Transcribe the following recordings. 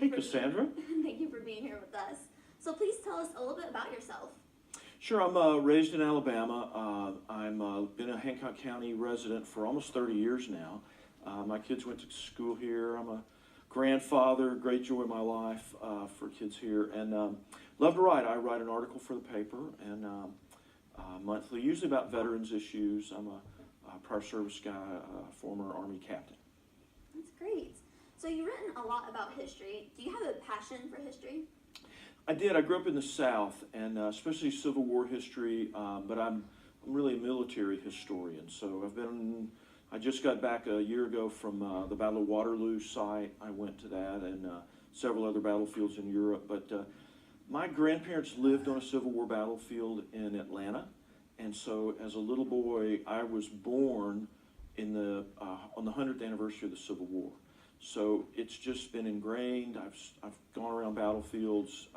Hey, Cassandra. Thank you for being here with us. So please tell us a little bit about yourself. Sure, I'm raised in Alabama. I'm been a Hancock County resident for almost 30 years now. My kids went to school here. I'm a grandfather, great joy of my life for kids here, and love to write. I write an article for the paper and monthly, usually about veterans issues. I'm a prior service guy, former Army captain. That's great. So you've written a lot about history. Do you have a passion for history? I did. I grew up in the South, and especially Civil War history, but I'm really a military historian. So I just got back a year ago from the Battle of Waterloo site. I went to that and several other battlefields in Europe. But my grandparents lived on a Civil War battlefield in Atlanta, and so as a little boy, I was born on the 100th anniversary of the Civil War. So it's just been ingrained. I've gone around battlefields.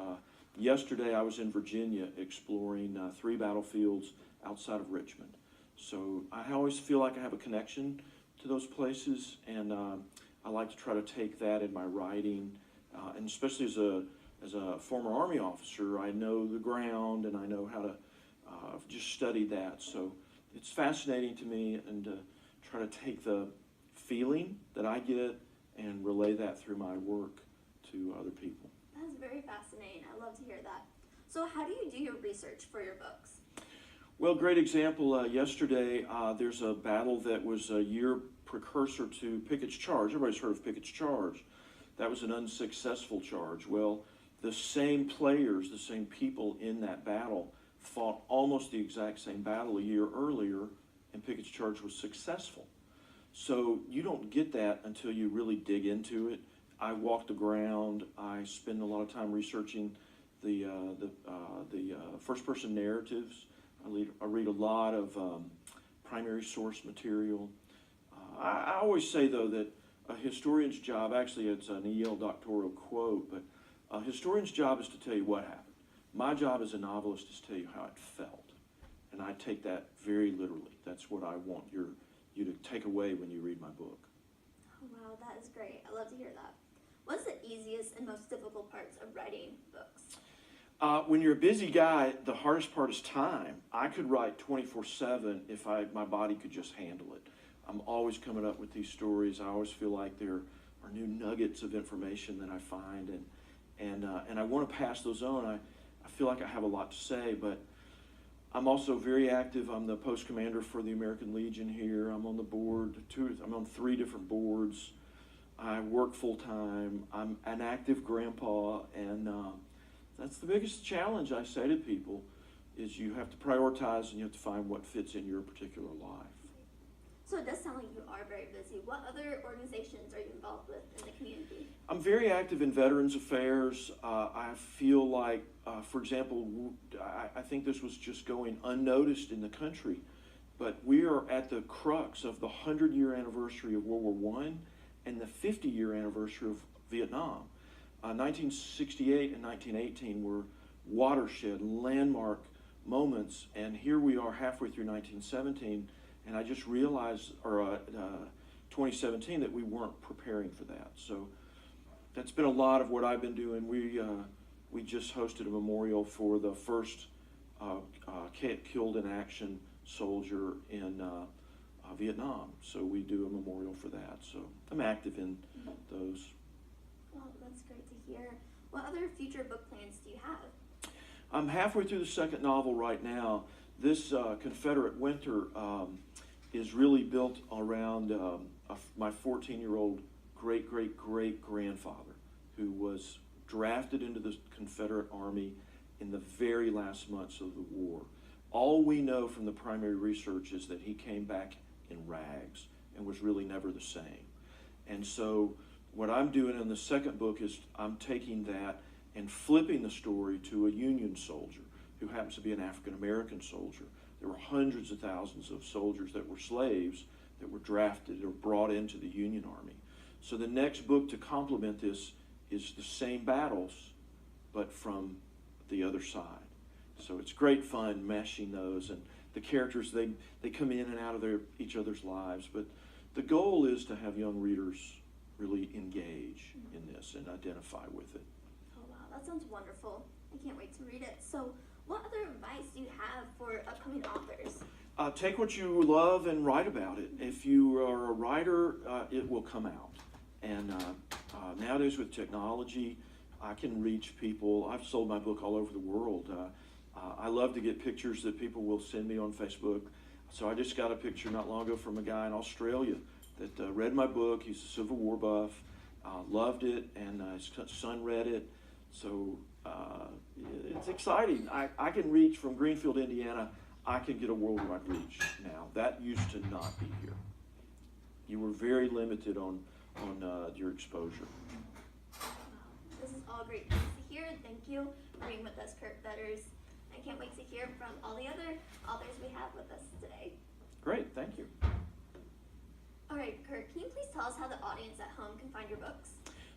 Yesterday I was in Virginia exploring 3 battlefields outside of Richmond. So I always feel like I have a connection to those places, and I like to try to take that in my writing, and especially as a former Army officer, I know the ground and I know how to just study that. So it's fascinating to me, and try to take the feeling that I get and relay that through my work to other people. That's very fascinating. I love to hear that. So how do you do your research for your books? Well, great example. Yesterday, there's a battle that was a year precursor to Pickett's Charge. Everybody's heard of Pickett's Charge. That was an unsuccessful charge. Well, the same players, the same people in that battle fought almost the exact same battle a year earlier, and Pickett's Charge was successful. So you don't get that until you really dig into it. I walk the ground. I spend a lot of time researching the first-person narratives. I read a lot of primary source material. I always say, though, that a historian's job, actually it's an E.L. doctoral quote, but a historian's job is to tell you what happened. My job as a novelist is to tell you how it felt. And I take that very literally. That's what I want you to take away when you read my book. Oh, wow, that is great. I love to hear that. What's the easiest and most difficult parts of writing books? When you're a busy guy, the hardest part is time. I could write 24/7 if my body could just handle it. I'm always coming up with these stories. I always feel like there are new nuggets of information that I find, and I want to pass those on. I feel like I have a lot to say, but I'm also very active. I'm the post commander for the American Legion here. I'm on the board. I'm on 3 different boards. I work full time. I'm an active grandpa, and that's the biggest challenge I say to people is you have to prioritize and you have to find what fits in your particular life. So it does sound like you are very busy. What other organizations are you involved with in the community? I'm very active in Veterans Affairs. I feel like, for example, I think this was just going unnoticed in the country, but we are at the crux of the 100-year anniversary of World War I and the 50-year anniversary of Vietnam. 1968 and 1918 were watershed, landmark moments, and here we are halfway through 1917, and I just realized, 2017, that we weren't preparing for that. So that's been a lot of what I've been doing. We just hosted a memorial for the first killed in action soldier in Vietnam. So we do a memorial for that. So I'm active in those. Well, that's great to hear. What other future book plans do you have? I'm halfway through the second novel right now. This Confederate Winter is really built around my 14-year-old great-great-great-grandfather who was drafted into the Confederate Army in the very last months of the war. All we know from the primary research is that he came back in rags and was really never the same. And so what I'm doing in the second book is I'm taking that and flipping the story to a Union soldier who happens to be an African-American soldier. There were hundreds of thousands of soldiers that were slaves that were drafted or brought into the Union Army. So the next book to complement this is the same battles, but from the other side. So it's great fun meshing those, and the characters, they come in and out of each other's lives. But the goal is to have young readers really engage in this and identify with it. Oh wow, that sounds wonderful. I can't wait to read it. So what other advice do you have for upcoming authors? Take what you love and write about it. If you are a writer, it will come out. And nowadays with technology, I can reach people. I've sold my book all over the world. I love to get pictures that people will send me on Facebook. So I just got a picture not long ago from a guy in Australia that read my book. He's a Civil War buff, loved it, and his son read it. So it's exciting. I can reach from Greenfield, Indiana. I can get a worldwide reach now. That used to not be here. You were very limited on your exposure. Wow, this is all great things to hear. Thank you for being with us, Kurt Fetters. I can't wait to hear from all the other authors we have with us today. Great, thank you. All right, Kurt, can you please tell us how the audience at home can find your books?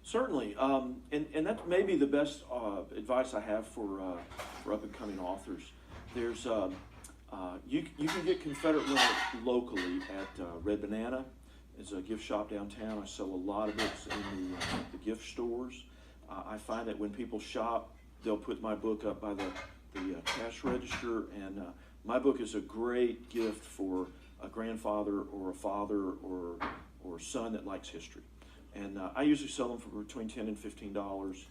Certainly, and that's maybe the best advice I have for up-and-coming authors. There's you can get Confederate Winter locally at Red Banana. It's a gift shop downtown. I sell a lot of books in the gift stores. I find that when people shop, they'll put my book up by the cash register, and my book is a great gift for a grandfather or a father or son that likes history. And I usually sell them for between $10 and $15,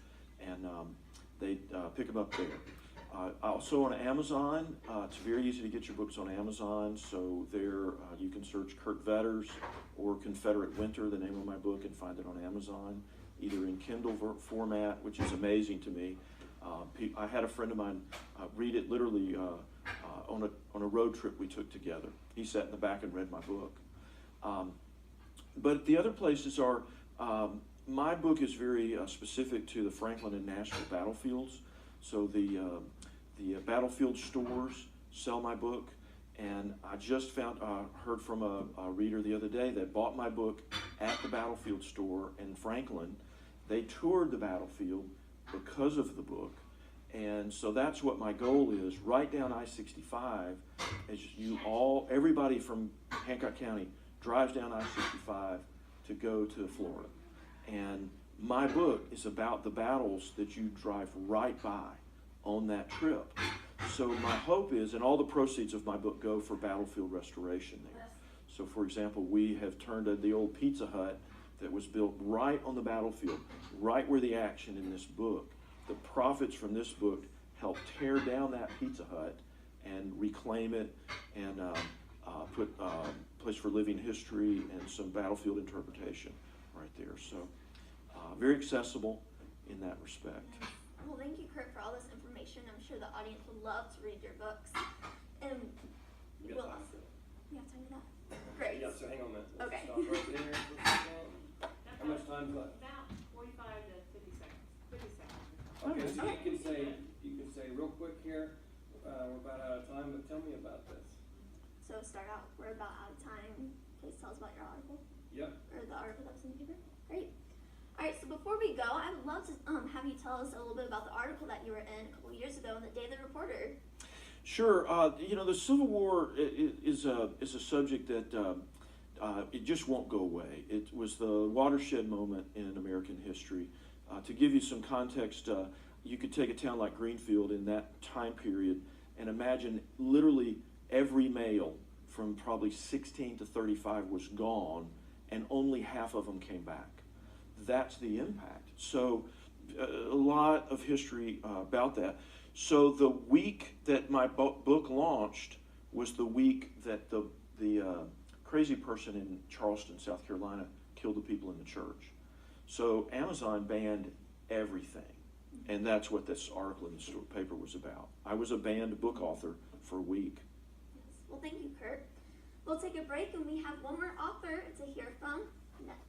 and they pick them up there. Also on Amazon, it's very easy to get your books on Amazon. So there you can search Kurt Fetters or Confederate Winter, the name of my book, and find it on Amazon, either in Kindle format, which is amazing to me. I had a friend of mine read it literally on a road trip we took together. He sat in the back and read my book. But the other places are, my book is very specific to the Franklin and Nashville battlefields. So the battlefield stores sell my book, and I just heard from a reader the other day that bought my book at the battlefield store in Franklin. They toured the battlefield because of the book, and so that's what my goal is. Right down I-65, as everybody from Hancock County drives down I-65 to go to Florida, and my book is about the battles that you drive right by on that trip. So my hope is, and all the proceeds of my book go for battlefield restoration there. So for example, we have turned the old Pizza Hut that was built right on the battlefield, right where the action in this book. The profits from this book help tear down that Pizza Hut and reclaim it and put place for living history and some battlefield interpretation right there. So very accessible in that respect. Well, thank you, Kurt, for all this information. I'm sure the audience would love to read your books. And you will also. You have time for that? Great. Yeah, so hang on a minute. Let's Okay. stop right there. How much time is left? About 45 to 50 seconds. 50 seconds. Okay, so you can say real quick here, we're about out of time, but tell me about this. So start out, we're about out of time. Please tell us about your article, Yep. or the article that was in the paper. Great. All right, so before we go, I would love to have you tell us a little bit about the article that you were in a couple years ago in the Daily Reporter. Sure. The Civil War is a subject that it just won't go away. It was the watershed moment in American history. To give you some context, you could take a town like Greenfield in that time period and imagine literally every male from probably 16 to 35 was gone, and only half of them came back. That's the impact. So a lot of history about that. So the week that my book launched was the week that the crazy person in Charleston, South Carolina, killed the people in the church. So Amazon banned everything, and that's what this article in the paper was about. I was a banned book author for a week. Yes. Well, thank you, Kurt. We'll take a break, and we have one more author to hear from next.